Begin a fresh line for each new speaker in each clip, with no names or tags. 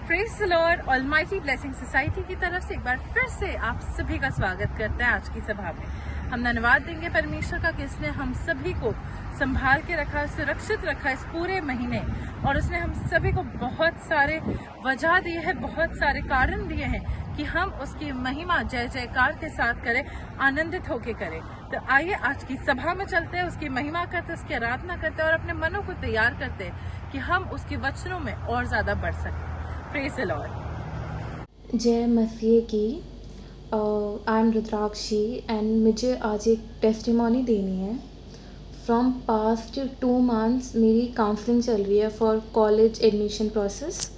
Praise the Lord almighty blessing society की तरफ से एक बार फिर से आप सभी का स्वागत करते हैं आज की सभा में। हम धन्यवाद देंगे परमेश्वर का कि इसने हम सभी को संभाल के रखा, सुरक्षित रखा इस पूरे महीने, और उसने हम सभी को बहुत सारे वजह दिए हैं, बहुत सारे कारण दिए हैं कि हम उसकी महिमा जय जयकार के साथ करें, आनंदित होके करें। तो आइए आज की सभा में चलते हैं, उसकी महिमा करते, उसकी आराधना करते और अपने मनों को तैयार करते कि हम उसके वचनों में और ज्यादा बढ़ सकें। Praise the Lord.
जय मसीह की। आई एम रुद्राक्षी एंड मुझे आज एक टेस्टिमोनी देनी है। फ्रॉम पास्ट 2 मंथ्स मेरी काउंसलिंग चल रही है फॉर कॉलेज एडमिशन प्रोसेस।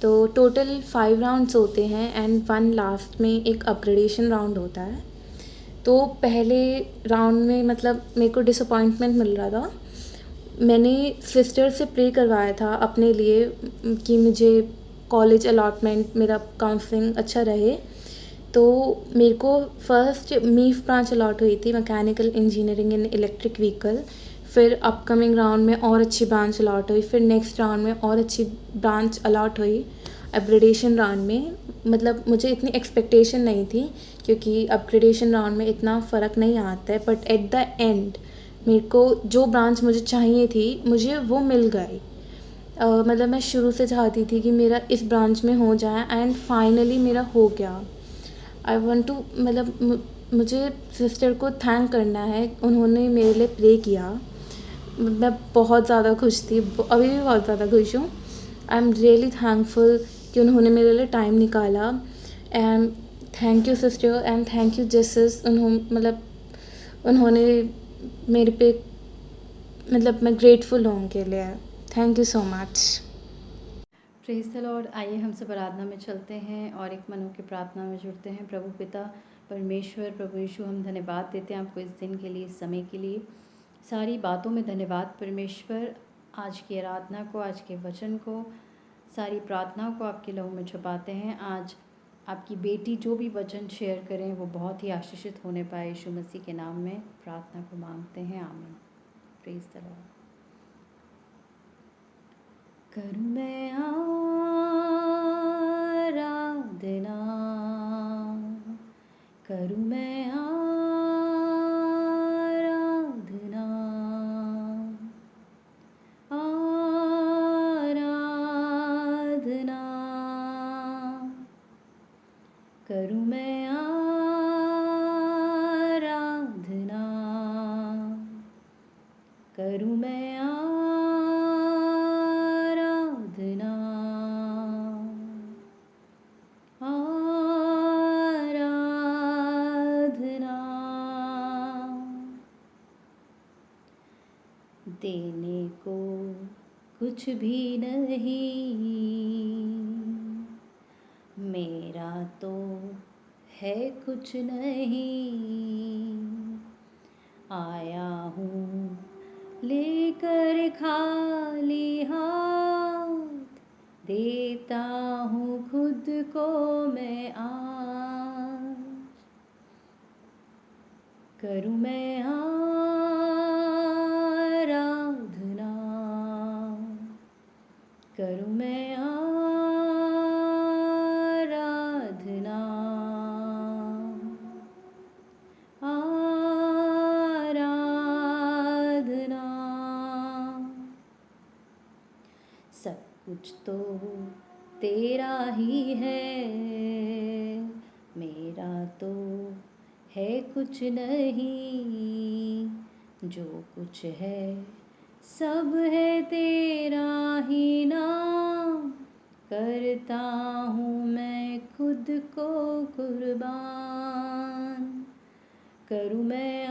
तो टोटल 5 राउंड्स होते हैं एंड 1 लास्ट में एक अपग्रेडेशन राउंड होता है। तो पहले राउंड में मतलब मेरे को डिसअपॉइंटमेंट मिल रहा था। मैंने सिस्टर से प्रे करवाया था अपने लिए कि मुझे कॉलेज अलॉटमेंट, मेरा काउंसलिंग अच्छा रहे। तो मेरे को फर्स्ट मीफ ब्रांच अलॉट हुई थी, mechanical engineering in electric vehicle. फिर अपकमिंग राउंड में और अच्छी ब्रांच अलॉट हुई, फिर नेक्स्ट राउंड में और अच्छी ब्रांच अलॉट हुई अपग्रेडेशन राउंड में। मतलब मुझे इतनी एक्सपेक्टेशन नहीं थी क्योंकि अपग्रेडेशन राउंड में इतना फ़र्क नहीं आता है, बट एट द एंड मेरे को जो ब्रांच मुझे चाहिए थी मुझे वो मिल गई। मतलब मैं शुरू से चाहती थी कि मेरा इस ब्रांच में हो जाए एंड फाइनली मेरा हो गया। आई वांट टू मतलब मुझे सिस्टर को थैंक करना है, उन्होंने मेरे लिए प्रे किया। मैं बहुत ज़्यादा खुश थी, अभी भी बहुत ज़्यादा खुश हूँ। आई एम रियली थैंकफुल कि उन्होंने मेरे लिए टाइम निकाला। And thank you sister and thank you Jesus. उन्होंने मेरे पे मतलब मैं ग्रेटफुल हूँ उनके लिए। Thank you so much.
Praise the Lord. आइए हम सब आराधना में चलते हैं और एक मनों की प्रार्थना में जुड़ते हैं। प्रभु पिता परमेश्वर, प्रभु यीशु, हम धन्यवाद देते हैं आपको इस दिन के लिए, इस समय के लिए, सारी बातों में धन्यवाद परमेश्वर। आज की आराधना को, आज के वचन को, सारी प्रार्थनाओं को आपके लहू में छुपाते हैं। आज आपकी बेटी जो भी वचन शेयर करें वो बहुत ही आशीषित होने पाए, यीशु मसीह के नाम में प्रार्थना को मांगते हैं, आमीन। Praise the Lord. करूँ मैं आराधना, करूँ मैं आराधना, आराधना, करूँ मैं आराधना, करूँ मैं आराधना, आराधना। देने को कुछ भी नहीं, मेरा तो है कुछ नहीं। आया हूँ लेकर खाली हाथ, देता हूँ खुद को मैं आज। करूँ मैं आराधना, करूँ मैं आराधना, आराधना। सब कुछ तो तेरा ही है, मेरा तो है कुछ नहीं। जो कुछ है सब है तेरा ही नाम, करता हूँ मैं खुद को कुर्बान। करूँ मैं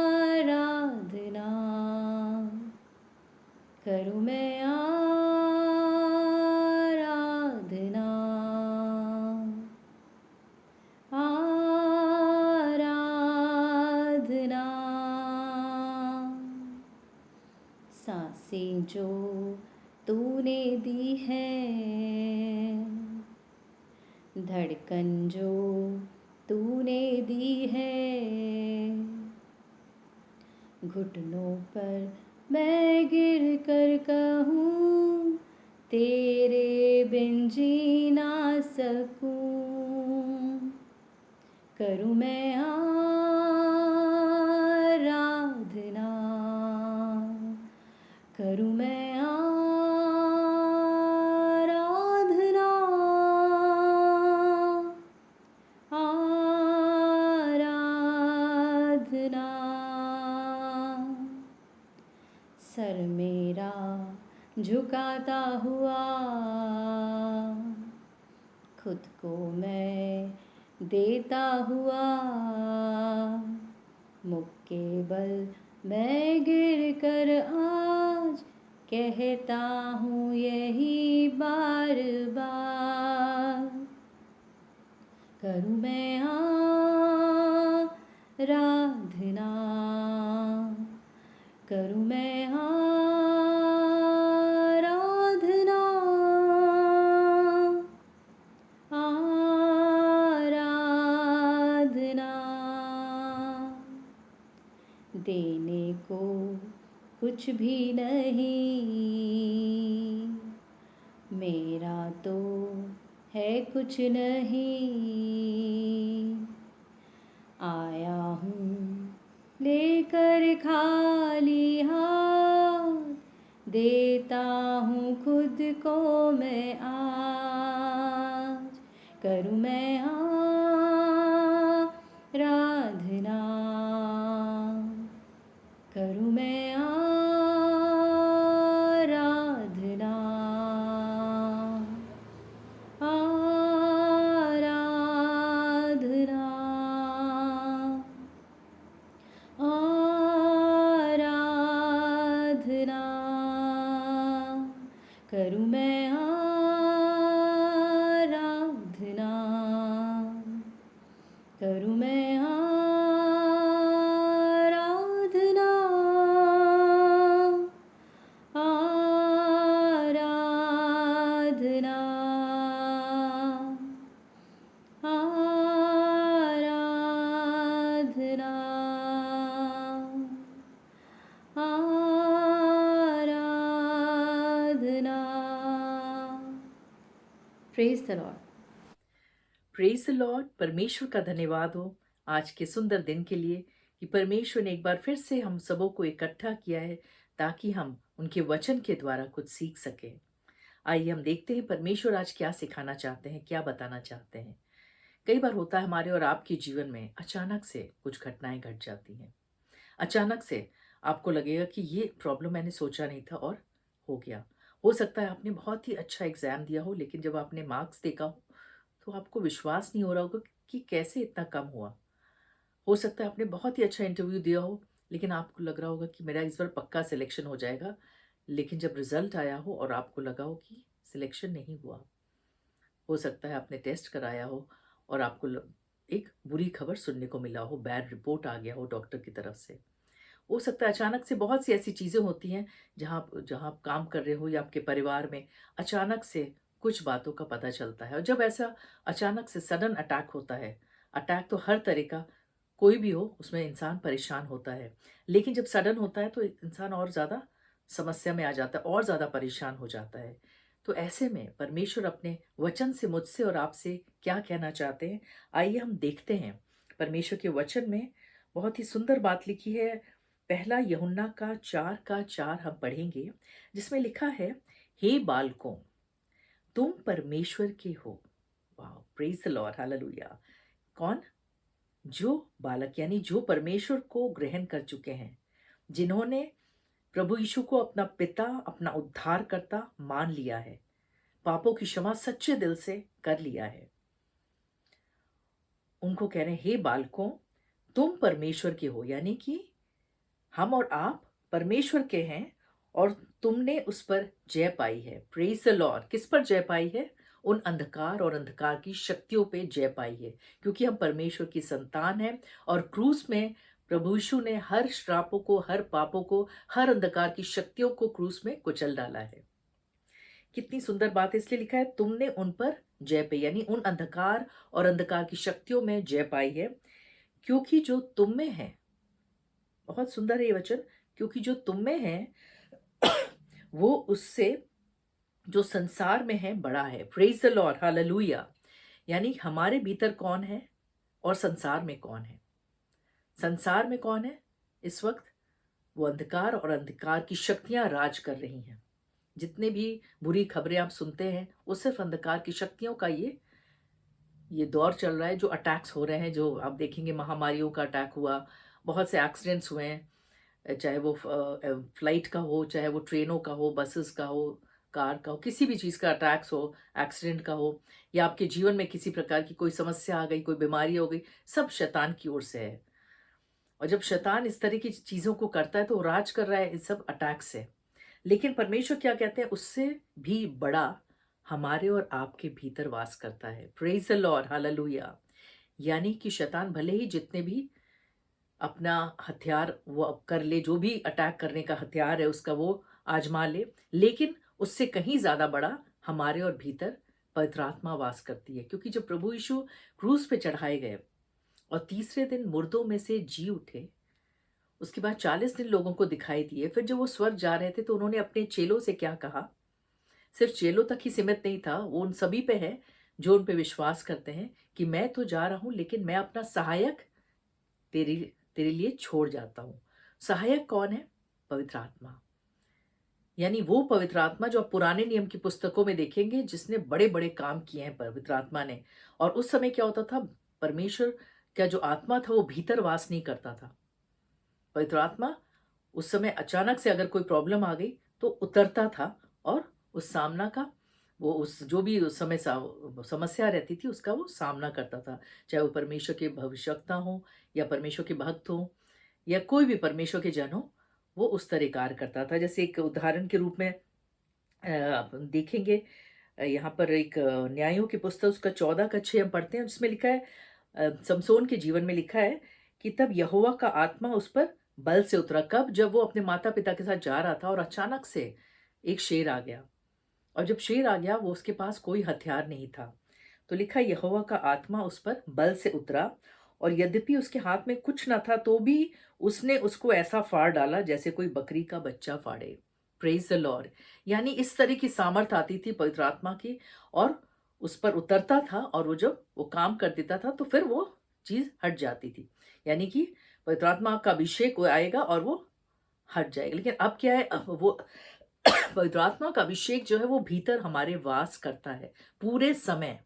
आराधना, करूँ मैं आराधना, आराधना। सांसें जो तूने दी है, धड़कन जो तूने दी है, घुटनों पर मैं गिर कर कहूँ तेरे बिन जी ना सकूं, करूं मैं आराधना, करूं मैं आराधना, आराधना। सर मेरा झुकाता हुआ खुद को मैं देता हुआ, मुख के बल मैं गिर कर आज कहता हूँ यही बार बार, करूँ मैं आराधना, करूँ मैं आराधना, आराधना। देने को कुछ भी नहीं, मेरा तो है कुछ नहीं, आया हूँ लेकर खाली हाथ, देता हूँ खुद को मैं आज, करूँ मैं आराधना, करूँ मैं आराधना, आराधना, आराधना, करूँ मैं आराधना, करूँ मैं आराधना, आराधना, आराधना, आराधना। Praise the Lord.
Praise the Lord. परमेश्वर का धन्यवाद हो आज के सुंदर दिन के लिए कि परमेश्वर ने एक बार फिर से हम सबों को इकट्ठा किया है ताकि हम उनके वचन के द्वारा कुछ सीख सकें। आइए हम देखते हैं परमेश्वर आज क्या सिखाना चाहते हैं, क्या बताना चाहते हैं। कई बार होता है हमारे और आपके जीवन में अचानक से कुछ घटनाएं घट जाती हैं। अचानक से आपको लगेगा कि ये प्रॉब्लम मैंने सोचा नहीं था और हो गया। हो सकता है आपने बहुत ही अच्छा एग्जाम दिया हो, लेकिन जब आपने मार्क्स देखा हो तो आपको विश्वास नहीं हो रहा होगा कि कैसे इतना कम हुआ। हो सकता है आपने बहुत ही अच्छा इंटरव्यू दिया हो, लेकिन आपको लग रहा होगा कि मेरा इस बार पक्का सिलेक्शन हो जाएगा, लेकिन जब रिजल्ट आया हो और आपको लगा हो कि सिलेक्शन नहीं हुआ। हो सकता है आपने टेस्ट कराया हो और आपको एक बुरी खबर सुनने को मिला हो, बैड रिपोर्ट आ गया हो डॉक्टर की तरफ से। हो सकता है अचानक से बहुत सी ऐसी चीज़ें होती हैं जहाँ जहाँ आप काम कर रहे हो या आपके परिवार में अचानक से कुछ बातों का पता चलता है। और जब ऐसा अचानक से सडन अटैक होता है, अटैक तो हर तरह का कोई भी हो उसमें इंसान परेशान होता है, लेकिन जब सडन होता है तो इंसान और ज़्यादा समस्या में आ जाता है, और ज़्यादा परेशान हो जाता है। तो ऐसे में परमेश्वर अपने वचन से मुझसे और आपसे क्या कहना चाहते हैं, आइए हम देखते हैं। परमेश्वर के वचन में बहुत ही सुंदर बात लिखी है। पहला यूहन्ना का 4:4 हम पढ़ेंगे, जिसमें लिखा है, हे बालकों, तुम परमेश्वर के हो। वाह, प्रेज द लॉर्ड, हालेलुया। कौन? जो बालक, यानी जो परमेश्वर को ग्रहण कर चुके हैं, जिन्होंने प्रभु यीशु को अपना पिता, अपना उद्धारकर्ता मान लिया है, पापों की क्षमा सच्चे दिल से कर लिया है, उनको कह रहे हैं, हे बालकों, तुम परमेश्वर के हो। यानी कि हम और आप परमेश्वर के हैं और तुमने उस पर जय पाई है। Praise the Lord. किस पर जय पाई है? उन अंधकार और अंधकार की शक्तियों पे जय पाई है, क्योंकि हम परमेश्वर की संतान हैं और क्रूस में प्रभु यीशु ने हर श्रापों को, हर पापों को, हर अंधकार की शक्तियों को क्रूस में कुचल डाला है। कितनी सुंदर बात है। इसलिए लिखा है, तुमने उन पर जय पाई, यानी उन अंधकार और अंधकार की शक्तियों में जय पाई है, क्योंकि जो तुम में है, बहुत सुंदर है ये वचन, क्योंकि जो तुम में है वो उससे जो संसार में है बड़ा है। Praise the Lord, hallelujah. यानी हमारे भीतर कौन है और संसार में कौन है। संसार में कौन है इस वक्त? वो अंधकार और अंधकार की शक्तियां राज कर रही हैं। जितने भी बुरी खबरें आप सुनते हैं वो सिर्फ अंधकार की शक्तियों का ये दौर चल रहा है। जो अटैक्स हो रहे हैं, जो आप देखेंगे, महामारियों का अटैक हुआ, बहुत से एक्सीडेंट्स हुए हैं, चाहे वो फ्लाइट का हो, चाहे वो ट्रेनों का हो, बसेस का हो, कार का हो, किसी भी चीज़ का अटैक्स हो, एक्सीडेंट का हो, या आपके जीवन में किसी प्रकार की कोई समस्या आ गई, कोई बीमारी हो गई, सब शैतान की ओर से है। और जब शैतान इस तरह की चीज़ों को करता है तो वो राज कर रहा है इन सब अटैक से। लेकिन परमेश्वर क्या कहते हैं? उससे भी बड़ा हमारे और आपके भीतर वास करता है। Praise the Lord, hallelujah. यानी कि शैतान भले ही जितने भी अपना हथियार वो अब कर ले, जो भी अटैक करने का हथियार है उसका वो आजमा ले, लेकिन उससे कहीं ज्यादा बड़ा हमारे और भीतर पवित्र आत्मा वास करती है। क्योंकि जब प्रभु यीशु क्रूस पे चढ़ाए गए और तीसरे दिन मुर्दों में से जी उठे, उसके बाद 40 दिन लोगों को दिखाई दिए, फिर जब वो स्वर्ग जा रहे थे तो उन्होंने अपने चेलों से क्या कहा? सिर्फ चेलों तक ही सीमित नहीं था, वो उन सभी पे है जो उन पे विश्वास करते हैं कि मैं तो जा रहा हूं लेकिन मैं अपना सहायक तेरे तेरे लिए छोड़ जाता हूं। सहायक कौन है? पवित्र आत्मा। यानी वो पवित्र आत्मा जो आप पुराने नियम की पुस्तकों में देखेंगे, जिसने बड़े बड़े काम किए हैं पवित्र आत्मा ने। और उस समय क्या होता था? परमेश्वर का जो आत्मा था वो भीतर वास नहीं करता था। पवित्र आत्मा उस समय अचानक से अगर कोई प्रॉब्लम आ गई तो उतरता था और उस सामना का वो उस जो भी उस समय समस्या रहती थी उसका वो सामना करता था। चाहे वो परमेश्वर के भविष्यवक्ता हो या परमेश्वर के भक्त हो या कोई भी परमेश्वर के जन हो, वो उस तरह कार्य करता था। जैसे एक उदाहरण के रूप में आप देखेंगे, यहाँ पर एक न्यायों की पुस्तक उसका 14 का 6 हम पढ़ते हैं, जिसमें लिखा है, समसोन के जीवन में लिखा है कि तब यहोवा का आत्मा उस पर बल से उतरा। कब? जब वो अपने माता पिता के साथ जा रहा था और अचानक से एक शेर आ गया। और जब शेर आ गया वो उसके पास कोई हथियार नहीं था, तो लिखा यहोवा का आत्मा उस पर बल से उतरा और यद्यपि उसके हाथ में कुछ न था तो भी उसने उसको ऐसा फाड़ डाला जैसे कोई बकरी का बच्चा फाड़े। Praise the Lord. यानी इस तरह की सामर्थ आती थी पवित्र आत्मा की, और उस पर उतरता था और वो जब वो काम कर देता था तो फिर वो चीज हट जाती थी। यानी कि पवित्र आत्मा का अभिषेक आएगा और वो हट जाएगा। लेकिन अब क्या है? अब वो पवित्र आत्मा का अभिषेक जो है वो भीतर हमारे वास करता है पूरे समय।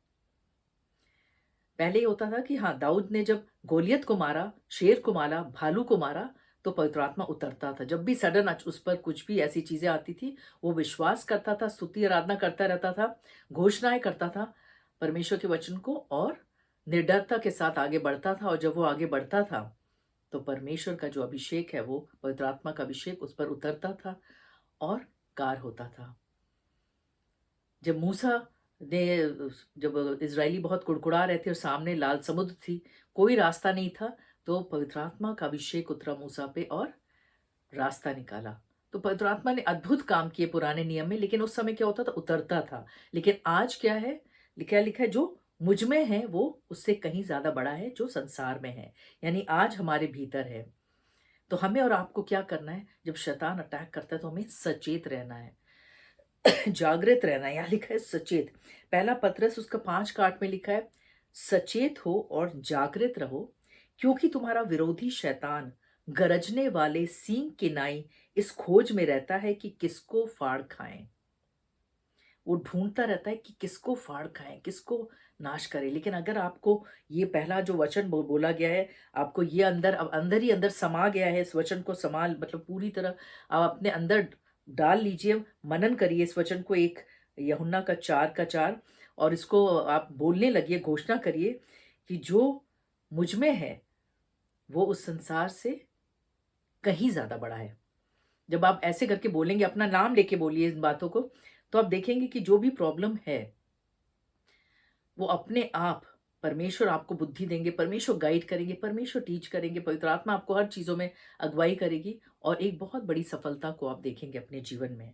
पहले ये होता था कि हाँ, दाऊद ने जब गोलियत को मारा, शेर को मारा, भालू को मारा, तो पवित्र आत्मा उतरता था। जब भी सडन उस पर कुछ भी ऐसी चीजें आती थी, वो विश्वास करता था, स्तुति आराधना करता रहता था, घोषणाएं करता था परमेश्वर के वचन को और निर्डरता के साथ आगे बढ़ता था। और जब वो आगे बढ़ता था तो परमेश्वर का जो अभिषेक है, वो पवित्र आत्मा का अभिषेक उस पर उतरता था और कार्य होता था। जब मूसा ने जब इजरायली बहुत कुड़कुड़ा रहे थे और सामने लाल समुद्र थी, कोई रास्ता नहीं था, तो पवित्र आत्मा का अभिषेक उतरा मूसा पे और रास्ता निकाला। तो पवित्र आत्मा ने अद्भुत काम किए पुराने नियम में, लेकिन उस समय क्या होता था? उतरता था। लेकिन आज क्या है? लिखा है जो मुझ में है वो उससे कहीं ज्यादा बड़ा है जो संसार में है। यानी आज हमारे भीतर है। तो हमें और आपको क्या करना है? जब शैतान अटैक करता है तो हमें सचेत रहना है, जागृत रहना है। यहाँ लिखा है सचेत। पहला पतरस उसका 5:8 में लिखा है, सचेत हो और जागृत रहो, क्योंकि तुम्हारा विरोधी शैतान गरजने वाले सींग के नाई इस खोज में रहता है कि किसको फाड़ खाएं। वो ढूंढता रहता है कि किसको फाड़ खाएं, किसको नाश करे। लेकिन अगर आपको ये पहला जो वचन बोला गया है, आपको ये अंदर अब अंदर ही अंदर समा गया है, इस वचन को संभाल मतलब पूरी तरह आप अपने अंदर डाल लीजिए, मनन करिए इस वचन को। एक यूहन्ना का 4:4, और इसको आप बोलने लगिए, घोषणा करिए कि जो मुझ में है वो उस संसार से कहीं ज्यादा बड़ा है। जब आप ऐसे करके बोलेंगे, अपना नाम लेके बोलिए इन बातों को, तो आप देखेंगे कि जो भी प्रॉब्लम है वो अपने आप परमेश्वर आपको बुद्धि देंगे, परमेश्वर गाइड करेंगे, परमेश्वर टीच करेंगे, पवित्र आत्मा आपको हर चीजों में अगुवाई करेगी और एक बहुत बड़ी सफलता को आप देखेंगे अपने जीवन में।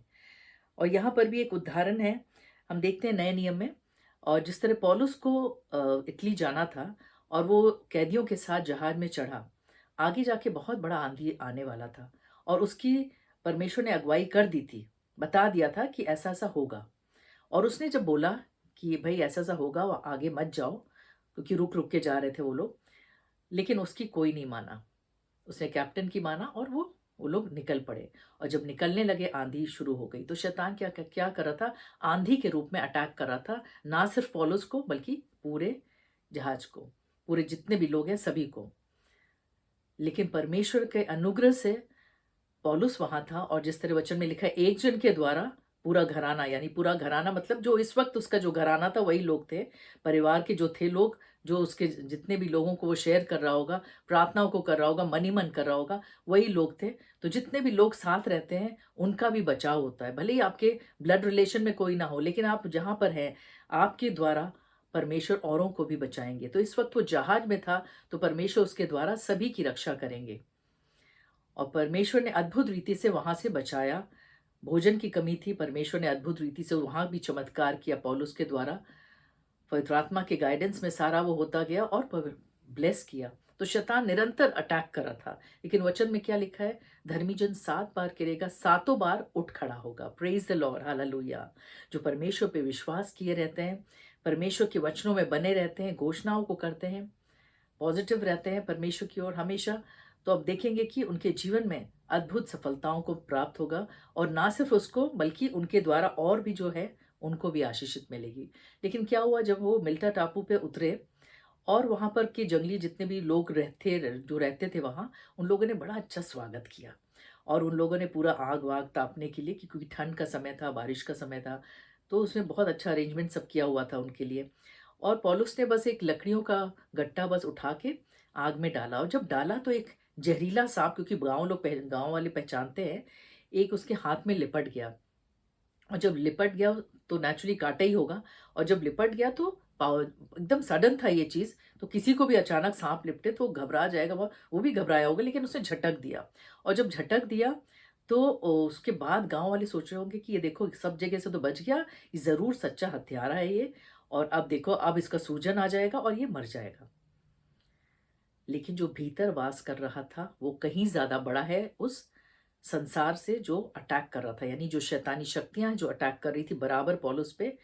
और यहाँ पर भी एक उदाहरण है, हम देखते हैं नए नियम में, और जिस तरह पौलुस को इटली जाना था और वो कैदियों के साथ जहाज में चढ़ा, आगे जाके बहुत बड़ा आंधी आने वाला था और उसकी परमेश्वर ने अगुवाई कर दी थी, बता दिया था कि ऐसा ऐसा होगा। और उसने जब बोला कि भाई ऐसा ऐसा होगा, आगे मत जाओ, क्योंकि रुक रुक के जा रहे थे वो लोग, लेकिन उसकी कोई नहीं माना। उसने कैप्टन की माना और वो लोग निकल पड़े। और जब निकलने लगे आंधी शुरू हो गई। तो शैतान क्या क्या कर रहा था, आंधी के रूप में अटैक कर रहा था, ना सिर्फ पौलुस को बल्कि पूरे जहाज को, पूरे जितने भी लोग हैं सभी को। लेकिन परमेश्वर के अनुग्रह से पौलुस वहां था, और जिस तरह वचन में लिखा है, एक जन के द्वारा पूरा घराना, यानी पूरा घराना मतलब जो इस वक्त उसका जो घराना था वही लोग थे, परिवार के जो थे लोग, जो उसके जितने भी लोगों को वो शेयर कर रहा होगा, प्रार्थनाओं को कर रहा होगा, मन ही मन कर रहा होगा, वही लोग थे। तो जितने भी लोग साथ रहते हैं उनका भी बचाव होता है। भले ही आपके ब्लड रिलेशन में कोई ना हो, लेकिन आप जहां पर हैं आपके द्वारा परमेश्वर औरों को भी बचाएंगे। तो इस वक्त वो जहाज में था, तो परमेश्वर उसके द्वारा सभी की रक्षा करेंगे। और परमेश्वर ने अद्भुत रीति से वहां से बचाया। भोजन की कमी थी, परमेश्वर ने अद्भुत रीति से वहां भी चमत्कार किया पौलुस के द्वारा। पवित्र आत्मा के गाइडेंस में सारा वो होता गया और ब्लेस किया। तो शैतान निरंतर अटैक कर रहा था, लेकिन वचन में क्या लिखा है, धर्मी जन 7 बार गिरेगा, 7 बार उठ खड़ा होगा। Praise the Lord, hallelujah. जो परमेश्वर पे विश्वास किए रहते हैं, परमेश्वर के वचनों में बने रहते हैं, घोषणाओं को करते हैं, पॉजिटिव रहते हैं परमेश्वर की ओर हमेशा, तो अब देखेंगे कि उनके जीवन में अद्भुत सफलताओं को प्राप्त होगा। और ना सिर्फ उसको बल्कि उनके द्वारा और भी जो है उनको भी आशीषित मिलेगी। लेकिन क्या हुआ, जब वो मिल्टा टापू पे उतरे और वहां पर के जंगली जितने भी लोग रहते थे वहां, उन लोगों ने बड़ा अच्छा स्वागत किया। और उन लोगों ने पूरा आग वाग तापने के लिए, क्योंकि ठंड का समय था, बारिश का समय था, तो उसमें बहुत अच्छा अरेंजमेंट सब किया हुआ था उनके लिए। और पौलुस ने बस एक लकड़ियों का गट्टा बस उठा के आग में डाला, और जब डाला तो एक जहरीला सांप, क्योंकि गांव वाले पहचानते हैं, एक उसके हाथ में लिपट गया। और जब लिपट गया तो नेचुरली काटा ही होगा, और जब लिपट गया तो एकदम सडन था ये चीज, तो किसी को भी अचानक सांप लिपटे तो घबरा जाएगा, वो भी घबराया होगा, लेकिन उसने झटक दिया। और जब झटक दिया तो उसके बाद गांव वाले सोच रहे होंगे कि ये देखो सब जगह से तो बच गया, ये जरूर सच्चा हत्यारा है ये, और अब देखो अब इसका सूजन आ जाएगा और ये मर जाएगा। लेकिन जो भीतर वास कर रहा था वो कहीं ज्यादा बड़ा है उस संसार से जो अटैक कर रहा था, यानी जो शैतानी शक्तियां जो अटैक कर रही थी बराबर पौलुस पे।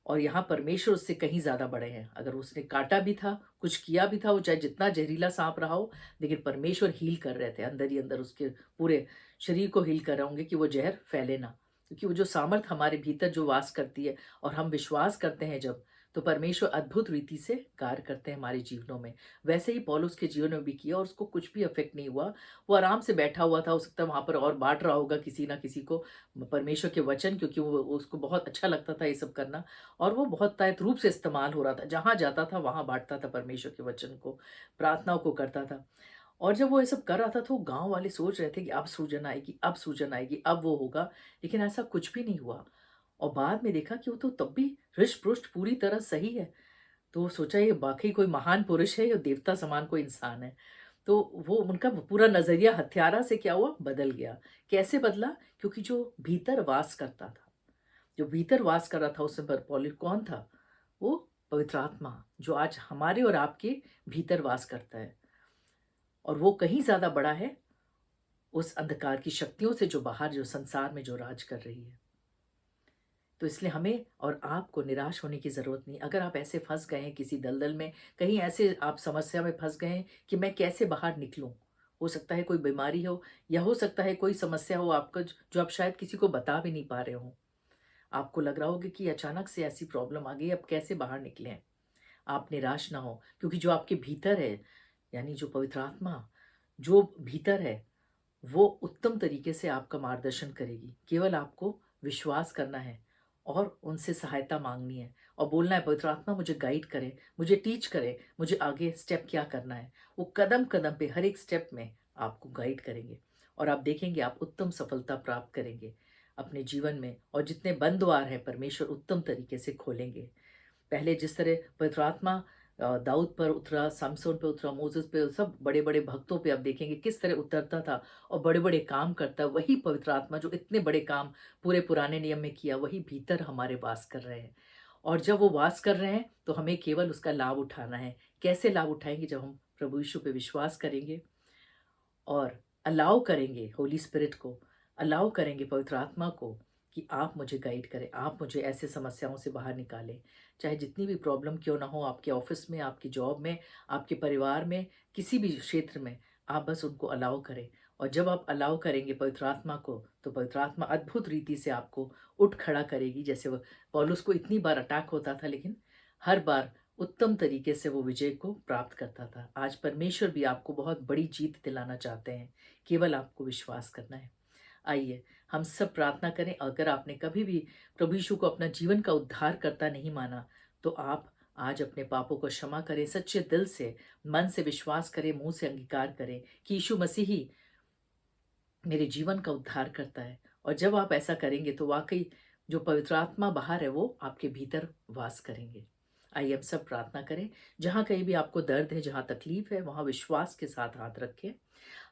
और यहाँ परमेश्वर उससे कहीं ज्यादा बड़े हैं। अगर उसने काटा भी था, कुछ किया भी था, वो चाहे जितना जहरीला सांप रहा हो, लेकिन परमेश्वर हील कर रहे थे अंदर ही अंदर, उसके पूरे शरीर को हील कर रहे होंगे कि वो जहर फैले ना। क्योंकि वो जो सामर्थ हमारे भीतर जो वास करती है और हम विश्वास करते हैं जब, तो परमेश्वर अद्भुत रीति से कार्य करते हैं हमारे जीवनों में। वैसे ही पौलुस के जीवन में भी किया और उसको कुछ भी अफेक्ट नहीं हुआ। वो आराम से बैठा हुआ था, हो सकता है वहां पर और बांट रहा होगा किसी ना किसी को परमेश्वर के वचन, क्योंकि वो उसको बहुत अच्छा लगता था ये सब करना। और वो बहुत तायत रूप से इस्तेमाल हो रहा था, जहां जाता था वहां बांटता था परमेश्वर के वचन को, प्रार्थनाओं को करता था। और जब वो ये सब कर रहा था तो गांव वाले सोच रहे थे कि अब सूजन आएगी, अब सूजन आएगी, अब वो होगा, लेकिन ऐसा कुछ भी नहीं हुआ। और बाद में देखा कि वो तो तब भी हृष्ट पुष्ट पूरी तरह सही है। तो वो सोचा ये बाकी कोई महान पुरुष है या देवता समान कोई इंसान है। तो वो उनका पूरा नजरिया हत्यारा से क्या हुआ, बदल गया। कैसे बदला, क्योंकि जो भीतर वास करता था, जो भीतर वास कर रहा था उसमें पौलुस कौन था, वो पवित्र आत्मा जो आज हमारे और आपके भीतर वास करता है। और वो कहीं ज्यादा बड़ा है उस अंधकार की शक्तियों से जो बाहर जो संसार में जो राज कर रही है। तो इसलिए हमें और आपको निराश होने की जरूरत नहीं। अगर आप ऐसे फंस गए हैं किसी दलदल में, कहीं ऐसे आप समस्या में फंस गए हैं कि मैं कैसे बाहर निकलूं, हो सकता है कोई बीमारी हो, या हो सकता है कोई समस्या हो आपका जो आप शायद किसी को बता भी नहीं पा रहे हो। आपको लग रहा होगा कि अचानक से ऐसी प्रॉब्लम आ गई, अब कैसे बाहर निकले। आप निराश ना हो, क्योंकि जो आपके भीतर है, यानी जो पवित्र आत्मा जो भीतर है, वो उत्तम तरीके से आपका मार्गदर्शन करेगी। केवल आपको विश्वास करना है और उनसे सहायता मांगनी है और बोलना है, पवित्र आत्मा मुझे गाइड करे, मुझे टीच करे, मुझे आगे स्टेप क्या करना है। वो कदम कदम पे हर एक स्टेप में आपको गाइड करेंगे और आप देखेंगे आप उत्तम सफलता प्राप्त करेंगे अपने जीवन में। और जितने बंद द्वार हैं परमेश्वर उत्तम तरीके से खोलेंगे। पहले जिस तरह पवित्र आत्मा दाऊद पर उतरा, सामसोन पे उतरा, मोसेस पे, सब बड़े बड़े भक्तों पे आप देखेंगे किस तरह उतरता था और बड़े बड़े काम करता है। वही पवित्र आत्मा जो इतने बड़े काम पूरे पुराने नियम में किया, वही भीतर हमारे वास कर रहे हैं। और जब वो वास कर रहे हैं तो हमें केवल उसका लाभ उठाना है। कैसे लाभ उठाएंगे, जब हम प्रभु यीशु पे विश्वास करेंगे और अलाउ करेंगे होली स्पिरिट को, अलाउ करेंगे पवित्र आत्मा को कि आप मुझे गाइड करें, आप मुझे ऐसे समस्याओं से बाहर निकालें। चाहे जितनी भी प्रॉब्लम क्यों ना हो, आपके ऑफिस में, आपकी जॉब में, आपके परिवार में, किसी भी क्षेत्र में, आप बस उनको अलाउ करें। और जब आप अलाउ करेंगे पवित्र आत्मा को, तो पवित्र आत्मा अद्भुत रीति से आपको उठ खड़ा करेगी। जैसे वो पौलुस को इतनी बार अटैक होता था, लेकिन हर बार उत्तम तरीके से वो विजय को प्राप्त करता था। आज परमेश्वर भी आपको बहुत बड़ी जीत दिलाना चाहते हैं, केवल आपको विश्वास करना है। आइए हम सब प्रार्थना करें। अगर आपने कभी भी प्रभु यीशु को अपना जीवन का उद्धारकर्ता नहीं माना, तो आप आज अपने पापों को क्षमा करें, सच्चे दिल से, मन से विश्वास करें, मुंह से अंगीकार करें कि यीशु मसीह ही मेरे जीवन का उद्धार करता है। और जब आप ऐसा करेंगे तो वाकई जो पवित्र आत्मा बाहर है वो आपके भीतर वास करेंगे। आइए हम सब प्रार्थना करें। जहाँ कहीं भी आपको दर्द है, जहाँ तकलीफ है, वहाँ विश्वास के साथ हाथ रखें।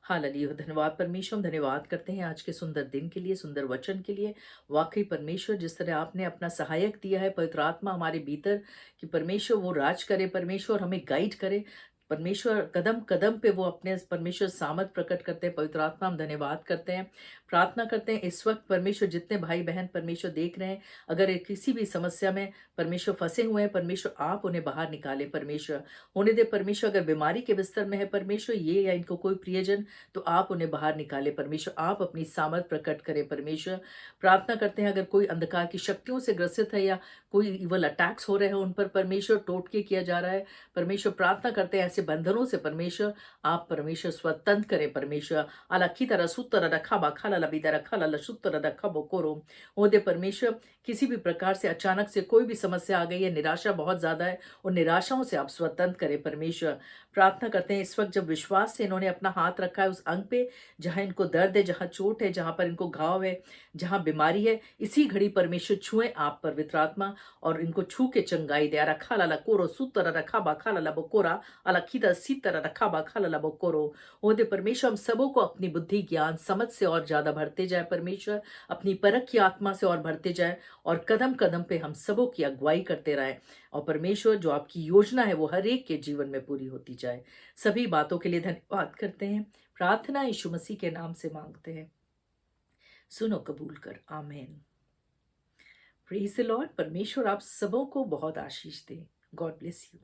हालेलुया। धन्यवाद परमेश्वर, हम धन्यवाद करते हैं आज के सुंदर दिन के लिए, सुंदर वचन के लिए। वाकई परमेश्वर, जिस तरह आपने अपना सहायक दिया है पवित्र आत्मा हमारे भीतर, कि परमेश्वर वो राज करे, परमेश्वर हमें गाइड करे, परमेश्वर कदम कदम पे वो अपने परमेश्वर सामर्थ प्रकट करते हैं। पवित्र आत्मा हम धन्यवाद करते हैं, प्रार्थना करते हैं इस वक्त परमेश्वर जितने भाई बहन परमेश्वर देख रहे हैं, अगर ये किसी भी समस्या में परमेश्वर फंसे हुए हैं, परमेश्वर आप उन्हें बाहर निकाले। परमेश्वर होने दे परमेश्वर, अगर बीमारी के बिस्तर में है परमेश्वर ये या इनको कोई प्रियजन, तो आप उन्हें बाहर निकाले। परमेश्वर आप अपनी सामर्थ प्रकट करें। परमेश्वर प्रार्थना करते हैं अगर कोई अंधकार की शक्तियों से ग्रसित है या कोई इवल अटैक्स हो रहे हैं उन पर, परमेश्वर टोटके किया जा रहा है, परमेश्वर प्रार्थना करते हैं ऐसे बंधनों से परमेश्वर आप परमेश्वर स्वतंत्र करें। परमेश्वर अलखी तरह सुतर रखा बाखा लबीदा रखा लुतर रखा बोकोरो हो दे। परमेश्वर किसी भी प्रकार से अचानक से कोई भी समस्या आ गई है, निराशा बहुत ज्यादा है, और निराशाओं से आप स्वतंत्र करें। परमेश्वर प्रार्थना करते हैं इस वक्त जब विश्वास से इन्होंने अपना हाथ रखा है उस अंग पे जहां इनको दर्द है, जहां चोट है, जहां पर इनको घाव है, जहां बीमारी है, इसी घड़ी परमेश्वर छुए आप पवित्र आत्मा और इनको छू के चंगाई दे। रखा लाला कोरो सुतर रखा बाखा लाला बोकोरा अलखीदा सीतर रखा बाखा लाला बोकोरो हो दे। परमेश्वर हम सबों को अपनी बुद्धि ज्ञान समझ से और ज्यादा भरते जाए, परमेश्वर अपनी परख की आत्मा से और भरते जाए, और कदम कदम पे हम सबों की अगुवाई करते रहे, और परमेश्वर जो आपकी योजना है वो हर एक के जीवन में पूरी होती जाए। सभी बातों के लिए धन्यवाद करते हैं। प्रार्थना यीशु मसीह के नाम से मांगते हैं, सुनो कबूल कर, आमीन। Praise the Lord. परमेश्वर आप सबों को बहुत आशीष दे। God bless you.